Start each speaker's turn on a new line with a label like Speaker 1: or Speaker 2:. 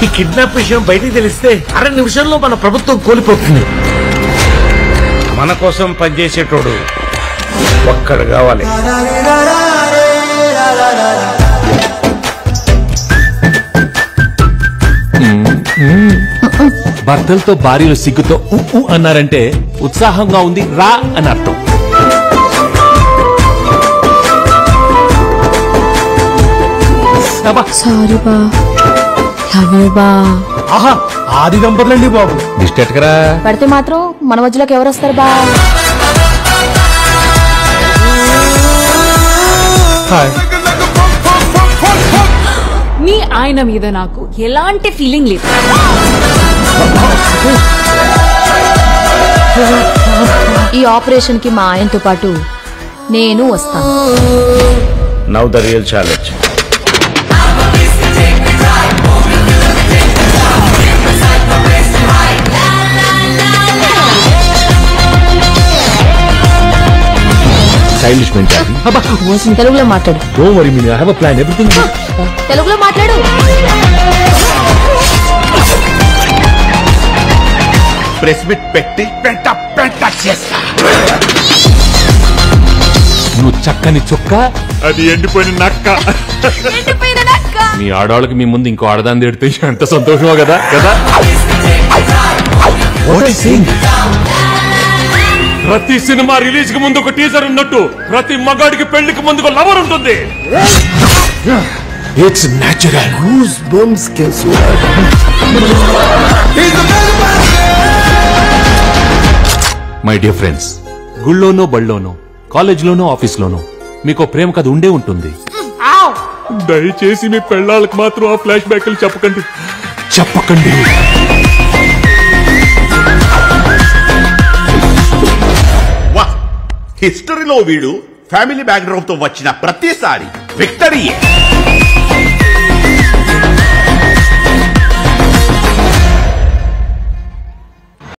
Speaker 1: ఈ కిడ్నాప్ విషయం బయటికి తెలిస్తే 6 నిమిషంలో మన ప్రభుత్వం కోల్పోతుంది. మన కోసం పనిచేసేటోడు ఒక్కడు కావాలి.
Speaker 2: భర్తలతో భార్యలు సిగ్గుతో అన్నారంటే ఉత్సాహంగా ఉంది రా అని అర్థం.
Speaker 3: సారీ బా, లవ్ యూ బా.
Speaker 2: ఆహా, ఆది దంపతులండి బాబు. దిష్టెట్కరా
Speaker 3: పడితే మాత్రం మన మధ్యలోకి ఎవరు వస్తారు బా?
Speaker 4: మీ ఆయన మీద నాకు ఎలాంటి ఫీలింగ్ లేదు.
Speaker 3: ఈ ఆపరేషన్ కి మా ఆయనతో పాటు నేను వస్తాను.
Speaker 1: Now the real challenge.
Speaker 3: తెలుగులో మాట్లాడు. తెలుగులో మాట్లాడు.
Speaker 5: ప్రెస్ మీట్ పెట్టి చేస్తా.
Speaker 2: నువ్వు చక్కని చుక్క,
Speaker 5: అది ఎండిపోయిన నక్క.
Speaker 2: మీ ఆడవాళ్ళకి మీ ముందు ఇంకో ఆడదాన్ని తిడితే ఎంత సంతోషమో కదా కదా. ప్రతి సినిమా రిలీజ్ కి ముందు ఒక టీజర్ ఉన్నట్టు ప్రతి మగాడికి పెళ్లికి ముందు ఒక లవర్ ఉంటుంది. It's natural. My dear friends, గుళ్ళోనో బళ్ళోనో కాలేజ్లోనో ఆఫీస్లోనో మీకు ప్రేమ కథ ఉండే ఉంటుంది. దయచేసి మీ పెళ్ళాళ్ళకి మాత్రం ఆ ఫ్లాష్ బ్యాక్లు చెప్పకండి.
Speaker 5: హిస్టరీలో వీడు ఫ్యామిలీ బ్యాక్గ్రౌండ్ తో వచ్చిన ప్రతిసారి విక్టరీయే.